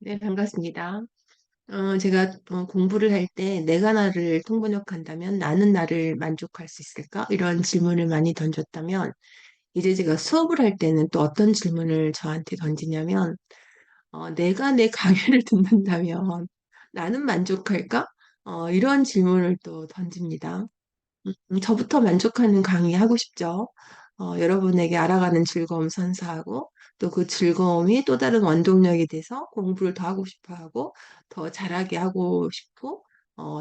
네, 반갑습니다. 제가 공부를 할 때 내가 나를 통번역한다면 나는 나를 만족할 수 있을까? 이런 질문을 많이 던졌다면 이제 제가 수업을 할 때는 또 어떤 질문을 저한테 던지냐면 내가 내 강의를 듣는다면 나는 만족할까? 이런 질문을 또 던집니다. 저부터 만족하는 강의 하고 싶죠. 여러분에게 알아가는 즐거움 선사하고 또 그 즐거움이 또 다른 원동력이 돼서 공부를 더 하고 싶어 하고 더 잘하게 하고 싶고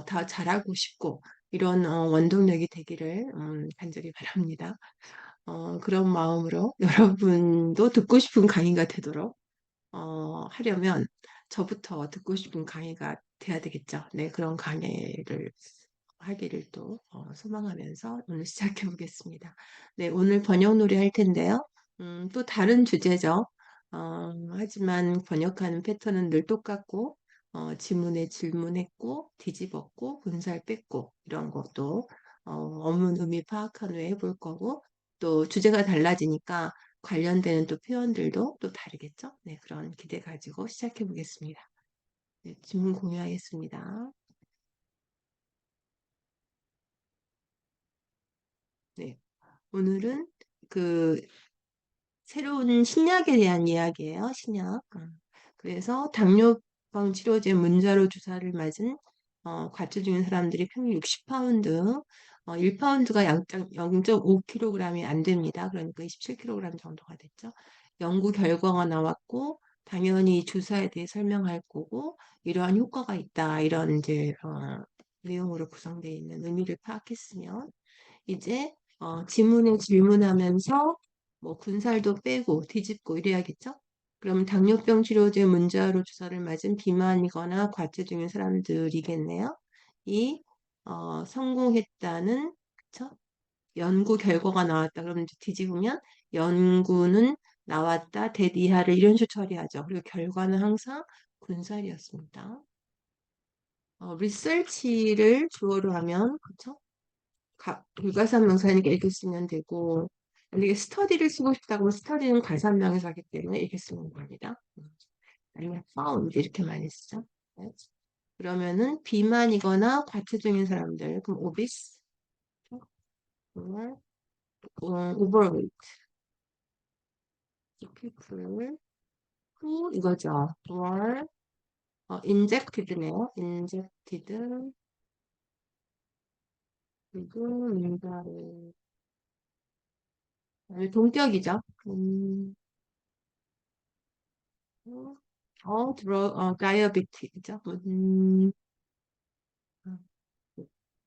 더 잘하고 싶고 이런 원동력이 되기를 간절히 바랍니다. 그런 마음으로 여러분도 듣고 싶은 강의가 되도록 하려면 저부터 듣고 싶은 강의가 돼야 되겠죠. 네, 그런 강의를 하기를 또 소망하면서 오늘 시작해 보겠습니다. 네, 오늘 번역놀이 할 텐데요. 또 다른 주제죠. 하지만 번역하는 패턴은 늘 똑같고 지문에 질문했고 뒤집었고 분살 뺐고 이런 것도 원문 의미 파악한 후에 해볼 거고 또 주제가 달라지니까 관련되는 또 표현들도 또 다르겠죠? 네, 그런 기대 가지고 시작해 보겠습니다. 네, 질문 공유하겠습니다. 네, 오늘은 그 새로운 신약에 대한 이야기예요. 신약. 그래서 당뇨병 치료제 문자로 주사를 맞은 과체 중인 사람들이 평균 60파운드, 1파운드가 0.5kg이 안 됩니다. 그러니까 27kg 정도가 됐죠. 연구 결과가 나왔고 당연히 주사에 대해 설명할 거고 이러한 효과가 있다. 이런 이제 내용으로 구성되어 있는 의미를 파악했으면 이제 지문에 질문하면서 뭐 군살도 빼고 뒤집고 이래야겠죠? 그럼 당뇨병 치료제 문자로 주사를 맞은 비만이거나 과체 중인 사람들이겠네요. 이 성공했다는 그쵸? 연구 결과가 나왔다. 그러면 이제 뒤집으면 연구는 나왔다. 대디하를 이런 식으로 처리하죠. 그리고 결과는 항상 군살이었습니다. 리서치를 주어로 하면 그쵸? 불가산명사니까 이렇게 쓰면 되고 만약에 스터디를 쓰고 싶다고 하면 스터디는 가산명사이기 때문에 이렇게 쓰면 됩니다. 아니면 found 이렇게 많이 쓰죠. 네. 그러면은 비만이거나 과체중인 사람들 그럼 obese, overweight people who 이거죠. were injected네요. injected 그리고 인자를 동격이죠. 다이어비티죠.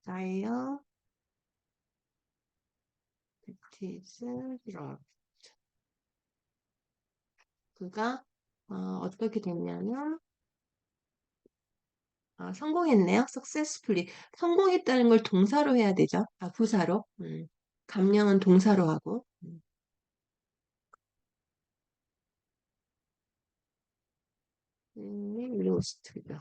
다이어비티스 드럭. 그가 어떻게 됐냐면 성공했네요. successfully. 성공했다는 걸 동사로 해야 되죠. 부사로. 감량은 동사로 하고. 로스트죠.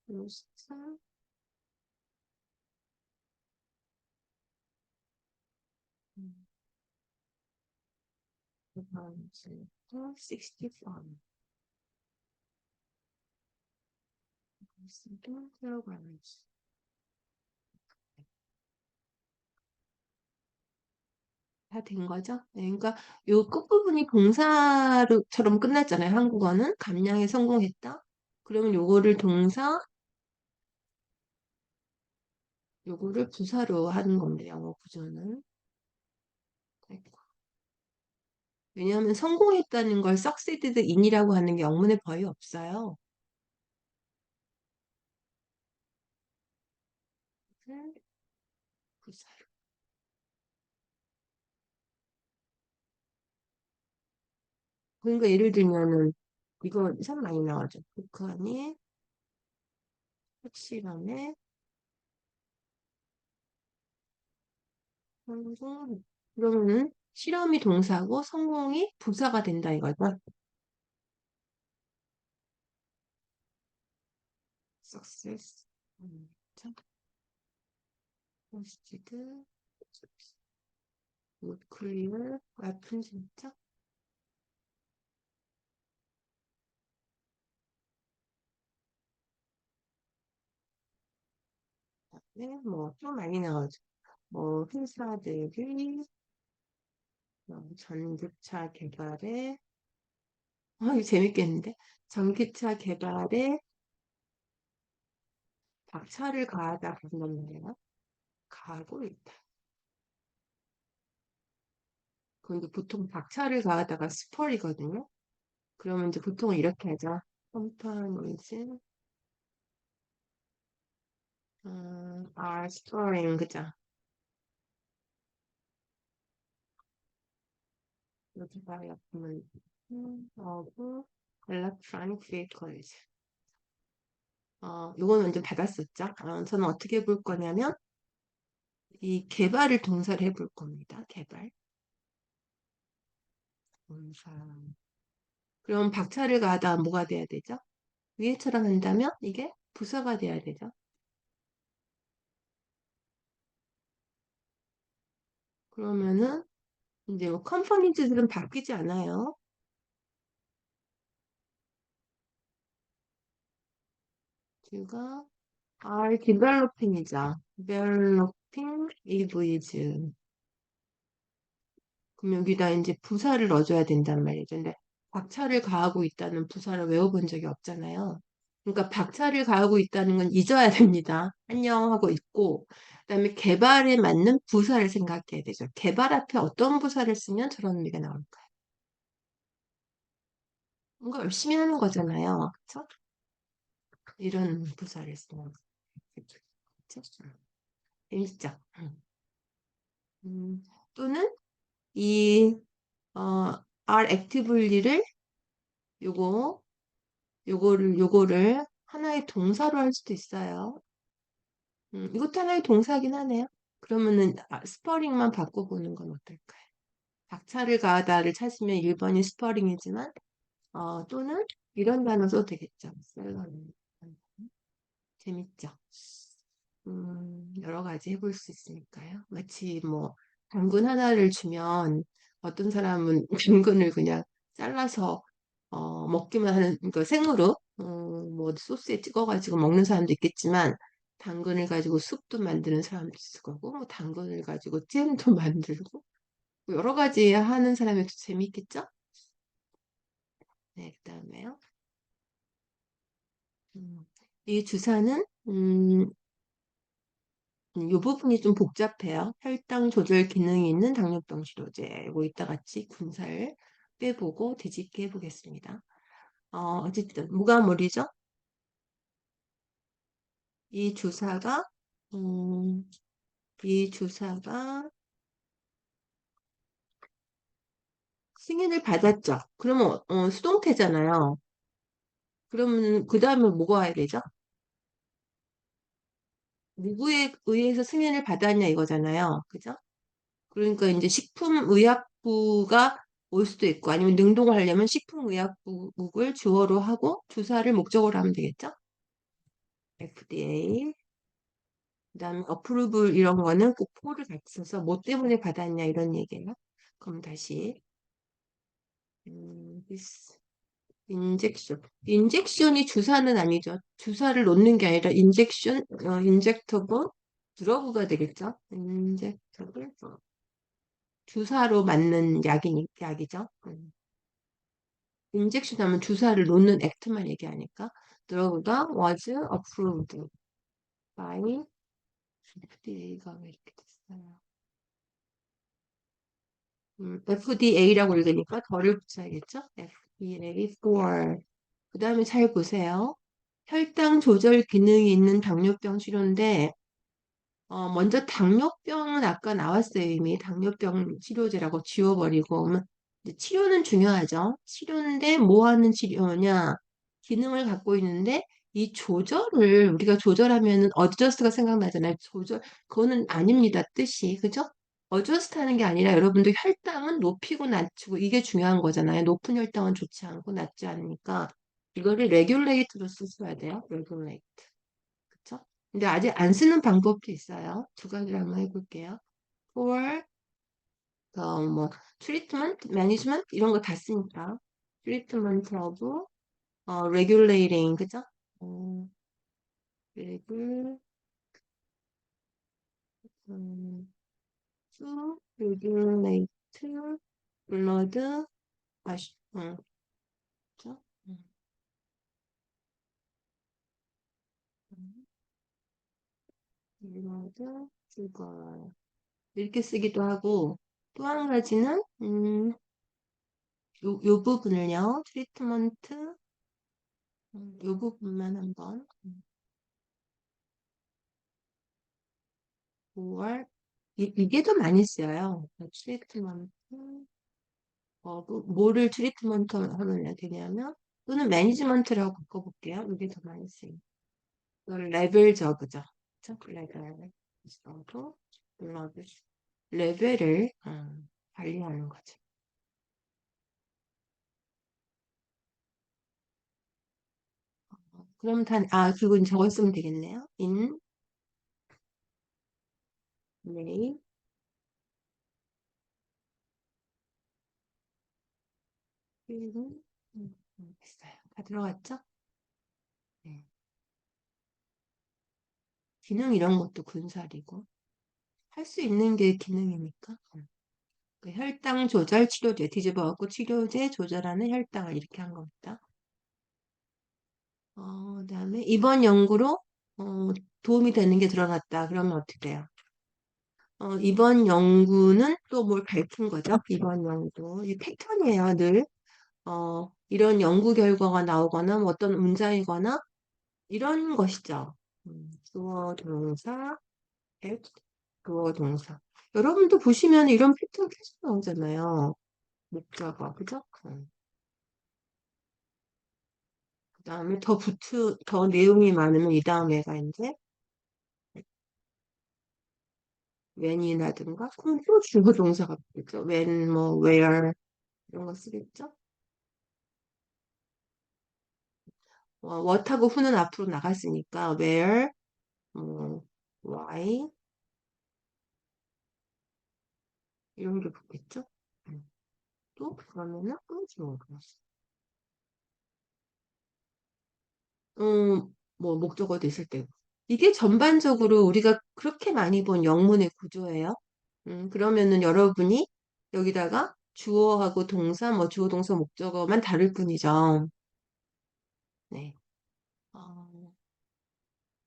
로스트. 그 다음 65. kilograms. 다 된 거죠? 네, 그러니까 요 끝부분이 동사처럼 끝났잖아요. 한국어는 감량에 성공했다. 그러면 요거를 동사, 요거를 부사로 하는 건데 영어 구조는. 왜냐하면 성공했다는 걸 succeeded in이라고 하는 게 영문에 거의 없어요. 부사로. 그러니까 예를 들면은 이거 참 많이 나와죠. 북한이 핵실험에 성공. 그러면은 실험이 동사고 성공이 부사가 된다 이거죠. success. 참. 포스티드, 클리어, 웹툰 진짜? 네, 뭐, 좀 많이 나오죠. 뭐, 회사들이, 전기차 개발에, 이거 재밌겠는데? 전기차 개발에 박차를 가하다 본다는데요? 가고 있다. 근데 보통 박차를 가하다가 스펄이거든요? 그러면 이제 보통은 이렇게 하죠. 컴퍼니즈, are spurring, 그죠? 여기 봐요. 보면, of electronic vehicles. 요거는 이제 받았었죠. 저는 어떻게 볼 거냐면, 이 개발을 동사를 해볼 겁니다. 개발. 동사. 그럼 박차를 가하다 뭐가 돼야 되죠? 위에처럼 한다면 이게 부사가 돼야 되죠. 그러면은 이제 뭐 컴퍼니즈들은 바뀌지 않아요. 가 are developing이죠. developing EVs. 그럼 여기다 이제 부사를 넣어줘야 된단 말이죠. 근데 박차를 가하고 있다는 부사를 외워본 적이 없잖아요. 그러니까 박차를 가하고 있다는 건 잊어야 됩니다. 안녕 하고 있고, 그다음에 개발에 맞는 부사를 생각해야 되죠. 개발 앞에 어떤 부사를 쓰면 저런 의미가 나올까요? 뭔가 열심히 하는 거잖아요. 그렇죠? 이런 부사를 쓰는 거죠. 재밌죠? 또는 이 are activelly를 요거 요거를 하나의 동사로 할 수도 있어요. 이것도 하나의 동사긴 하네요. 그러면은 스퍼링만 바꿔보는 건 어떨까요? 박차를 가하다를 찾으면 1번이 스퍼링이지만 또는 이런 단어 써도 되겠죠. 셀러리. 재밌죠? 여러 가지 해볼 수 있으니까요. 마치 뭐 당근 하나를 주면 어떤 사람은 당근을 그냥 잘라서 먹기만 하는 그 생으로 뭐 소스에 찍어가지고 먹는 사람도 있겠지만 당근을 가지고 숲도 만드는 사람도 있을 거고 뭐 당근을 가지고 잼도 만들고 뭐 여러 가지 하는 사람이 재밌겠죠? 네, 그다음에요. 음, 이 주사는 이 부분이 좀 복잡해요. 혈당 조절 기능이 있는 당뇨병 치료제. 뭐 이따 같이 군살 빼보고 뒤집게 해보겠습니다. 어쨌든 뭐가 뭐리죠? 이 주사가 음, 이 주사가 승인을 받았죠. 그러면 수동태잖아요. 그러면 그 다음에 뭐가 와야 되죠? 누구에 의해서 승인을 받았냐 이거잖아요. 그죠? 그러니까 이제 식품의약부가 올 수도 있고 아니면 능동을 하려면 식품의약국을 주어로 하고 주사를 목적으로 하면 되겠죠? FDA 그다음에 어프로블 이런 거는 꼭 포를 같이 써서 뭐 때문에 받았냐 이런 얘기예요. 그럼 다시 this 인젝션 인젝션이 주사는 아니죠. 주사를 놓는 게 아니라 인젝션 인젝터블 드러그가 되겠죠. 인젝터블 주사로 맞는 약이죠. 인젝션 하면 주사를 놓는 액트만 얘기하니까 드러그가 was approved by FDA가 왜 이렇게 됐어요? FDA라고 읽으니까 덜을 붙여야겠죠? FDA for 그 다음에 잘 보세요. 혈당 조절 기능이 있는 당뇨병 치료인데 먼저 당뇨병은 아까 나왔어요. 이미 당뇨병 치료제라고 지워버리고 이제 치료는 중요하죠. 치료인데 뭐 하는 치료냐? 기능을 갖고 있는데 이 조절을 우리가 조절하면은 어저스트가 생각나잖아요. 조절 그거는 아닙니다. 뜻이 그죠? 어저스트 하는 게 아니라 여러분들 혈당은 높이고 낮추고 이게 중요한 거잖아요. 높은 혈당은 좋지 않고 낮지 않으니까 이거를 레귤레이트로 쓰셔야 돼요. 레귤레이트. 그쵸? 근데 아직 안 쓰는 방법도 있어요. 두 가지를 한번 해볼게요. for, 뭐, treatment, management 이런 거 다 쓰니까. treatment of, regulating, 그죠? 어, regul, to regulate blood, 그죠? blood sugar. 이렇게 쓰기도 하고, 또 한 가지는, 요 부분을요, 트리트먼트, 요 부분만 한번, 5월, 이게 더 많이 쓰여요. 트리트먼트, 뭐를 트리트먼트 하면 해야 되냐면, 또는 매니지먼트라고 바꿔볼게요. 이게 더 많이 쓰여요. 레벨 저그죠. 그쵸? 레벨 저그, 레벨을 관리하는 거죠. 그럼 그리고 저걸 쓰면 되겠네요. May, 됐어요. 다 들어갔죠? 네. 기능 이런 것도 군살이고 할 수 있는 게 기능이니까. 그 혈당 조절 치료제 뒤집어갖고 치료제 조절하는 혈당을 이렇게 한 겁니다. 그다음에 이번 연구로 도움이 되는 게 들어갔다. 그러면 어떻게 돼요? 이번 연구는 또 뭘 밝힌 거죠? 이번 연구. 이 패턴이에요, 늘. 이런 연구 결과가 나오거나 뭐 어떤 문장이거나 이런 것이죠. 주어, 동사, act, 주어, 동사. 여러분도 보시면 이런 패턴 계속 나오잖아요. 목적어, 그죠? 그다음에 더 내용이 많으면 이 다음에가 이제 when이라든가 그럼 또 주어 동사가 되겠죠. when, 뭐 where 이런 거 쓰겠죠. what하고 who는 앞으로 나갔으니까 where, 뭐 why 이런 게 붙겠죠. 또 그러면은 또 주어 동사. 뭐 목적어 되실 때. 이게 전반적으로 우리가 그렇게 많이 본 영문의 구조예요. 그러면은 여러분이 여기다가 주어하고 동사, 뭐 주어, 동사, 목적어만 다를 뿐이죠. 네. 어,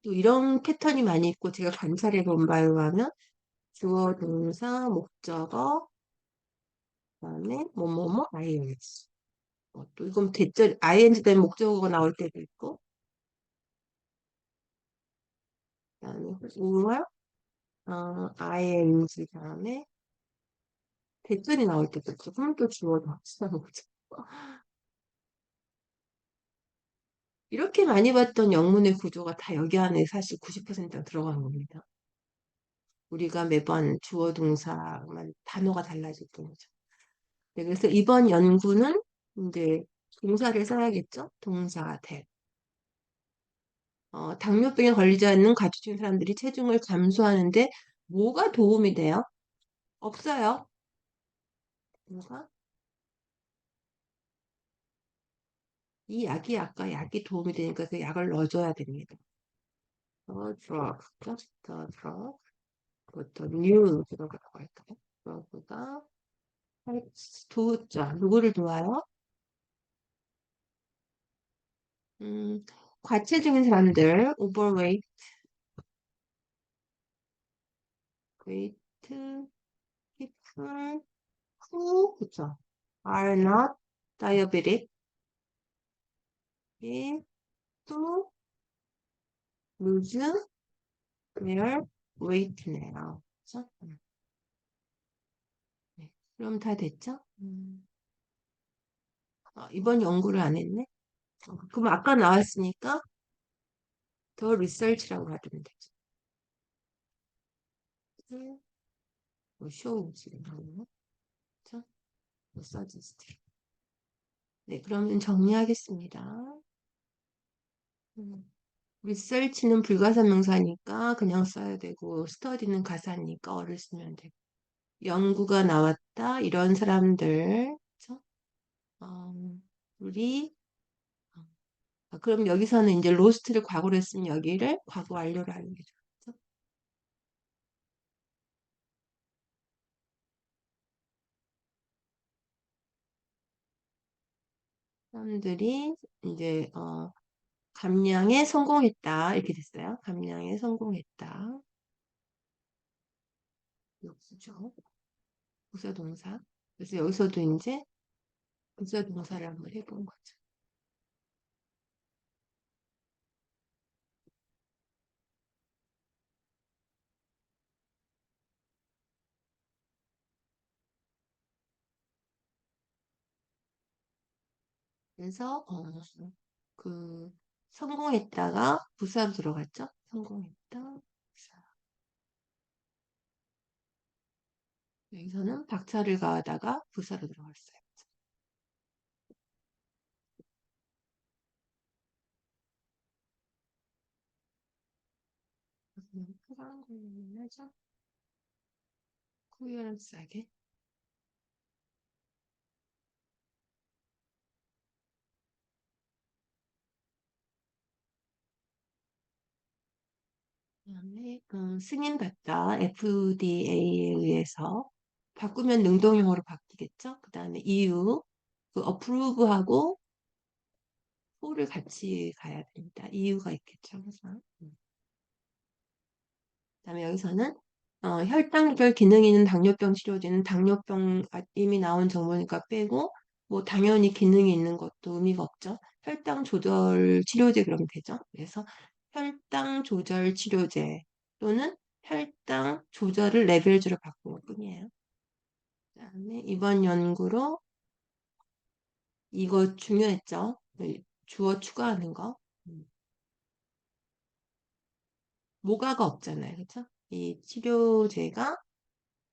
또 이런 패턴이 많이 있고 제가 관찰해 본 바에 의하면 주어, 동사, 목적어, 그다음에 뭐뭐뭐 ing. 또 이건 대절 ing 된 목적어가 나올 때도 있고, 그다음에 or ing 다음에 대절이 나올 때도 있고, 그럼 또 주어, 동사, 목적어. 이렇게 많이 봤던 영문의 구조가 다 여기 안에 사실 90%가 들어간 겁니다. 우리가 매번 주어 동사만 단어가 달라질 뿐이죠. 네, 그래서 이번 연구는 이제 동사를 써야겠죠? 동사 대. 당뇨병에 걸리지 않는 가주친 사람들이 체중을 감소하는데 뭐가 도움이 돼요? 없어요. 뭐가? 이 약이 아까 약이 도움이 되니까 그 약을 넣어줘야 됩니다. drug, the drug, 그것도 new drug라고 할까요? drug가 도우자 누구를 도와요? 음, 과체중인 사람들, overweight, weight, people who, 그쵸? are not diabetic, to lose their weight네요. 그쵸? 네. 그럼 다 됐죠? 이번 연구를 안 했네? 그럼 아까 나왔으니까 더 리서치라고 하면 되죠. 뭐 shows 이런 거. 그쵸? 뭐 suggest. 네, 그러면 정리하겠습니다. 음. 리서치는 불가사명사니까 그냥 써야 되고, 스터디는 가사니까 어를 쓰면 되고, 연구가 나왔다, 이런 사람들, 그쵸? 어, 우리, 그럼 여기서는 이제 로스트를 과거로 했으면 여기를 과거 완료로 하는 게 좋죠. 사람들이 이제, 감량에 성공했다, 이렇게 됐어요. 감량에 성공했다. 역수죠. 부사 동사. 그래서 여기서도 이제 부사 동사를 한번 해본 거죠. 그래서 그 성공했다가 부사로 들어갔죠. 성공했다. 부사. 여기서는 박차를 가하다가 부사로 들어갔어요. 표현 관련을 하죠. 코herent하게. 그다음에 승인받다 FDA에 의해서 바꾸면 능동형으로 바뀌겠죠. 그다음에 이유 그 approve하고 for를 같이 가야 됩니다. 이유가 있겠죠. 항상. 그다음에 여기서는 혈당별 기능이 있는 당뇨병 치료제는 당뇨병 이미 나온 정보니까 빼고 뭐 당연히 기능이 있는 것도 의미가 없죠. 혈당 조절 치료제 그러면 되죠. 그래서 혈당 조절 치료제 또는 혈당 조절을 레벨주로 바꾼 것뿐이에요. 그다음에 이번 연구로 이거 중요했죠. 주어 추가하는 거. 음, 뭐가가 없잖아요. 그렇죠? 이 치료제가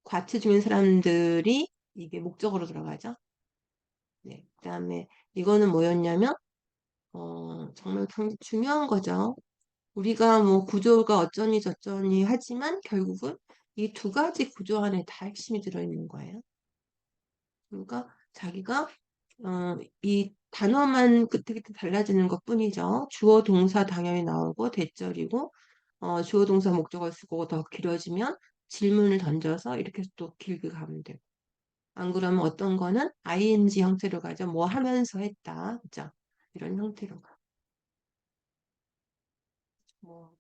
과체 중인 사람들이 이게 목적으로 들어가죠. 네. 그다음에 이거는 뭐였냐면 정말 굉장히 중요한 거죠. 우리가 뭐 구조가 어쩌니 저쩌니 하지만 결국은 이 두 가지 구조 안에 다 핵심이 들어있는 거예요. 그러니까 자기가 이 단어만 그때그때 달라지는 것뿐이죠. 주어 동사 당연히 나오고 대절이고 주어 동사 목적어 쓰고 더 길어지면 질문을 던져서 이렇게 해서 또 길게 가면 돼요. 안 그러면 어떤 거는 ing 형태로 가죠. 뭐 하면서 했다. 그죠? 이런 형태로 가. 뭐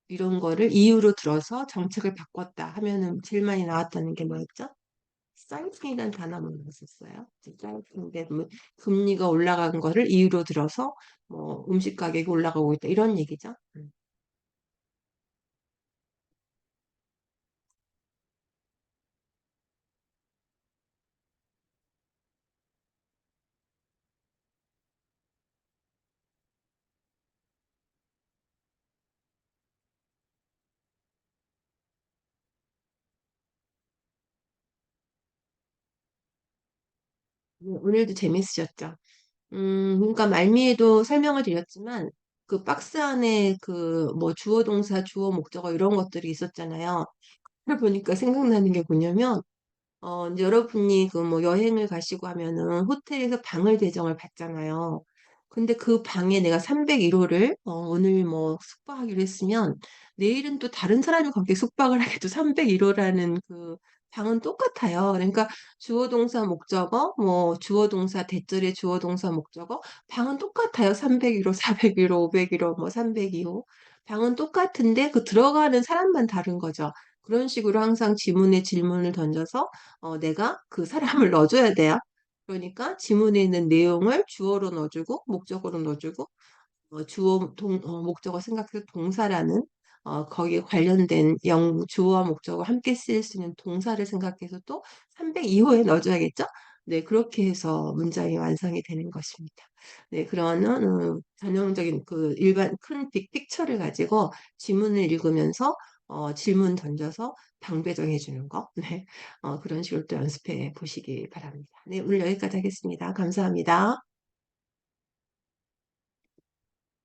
이런 거를 이유로 들어서 정책을 바꿨다 하면은 제일 많이 나왔다는 게 뭐였죠? 사이팅이라는 단어만 썼어요. 사이팅인데 금리가 올라간 거를 이유로 들어서 뭐 음식 가격이 올라가고 있다 이런 얘기죠. 오늘도 재밌으셨죠? 그러니까 말미에도 설명을 드렸지만 그 박스 안에 그 뭐 주어 동사 주어 목적어 이런 것들이 있었잖아요. 그걸 보니까 생각나는 게 뭐냐면 이제 여러분이 그 뭐 여행을 가시고 하면은 호텔에서 방을 배정을 받잖아요. 근데 그 방에 내가 301호를 오늘 뭐 숙박하기로 했으면 내일은 또 다른 사람이 거기에 숙박을 하게도 301호라는 그 방은 똑같아요. 그러니까 주어 동사 목적어 뭐 주어 동사 대절의 주어 동사 목적어 방은 똑같아요. 301호, 401호, 501호 뭐 302호 방은 똑같은데 그 들어가는 사람만 다른 거죠. 그런 식으로 항상 지문에 질문을 던져서 내가 그 사람을 넣어줘야 돼요. 그러니까 지문에 있는 내용을 주어로 넣어주고 목적어로 넣어주고 목적어 생각해서 동사라는 거기에 관련된 주어와 목적어 함께 쓰일 수 있는 동사를 생각해서 또 302호에 넣어줘야겠죠? 네, 그렇게 해서 문장이 완성이 되는 것입니다. 네, 그러면 전형적인 그 일반 큰 빅픽처를 가지고 지문을 읽으면서 질문 던져서 방배정해 주는 거. 네, 그런 식으로 또 연습해 보시기 바랍니다. 네, 오늘 여기까지 하겠습니다. 감사합니다.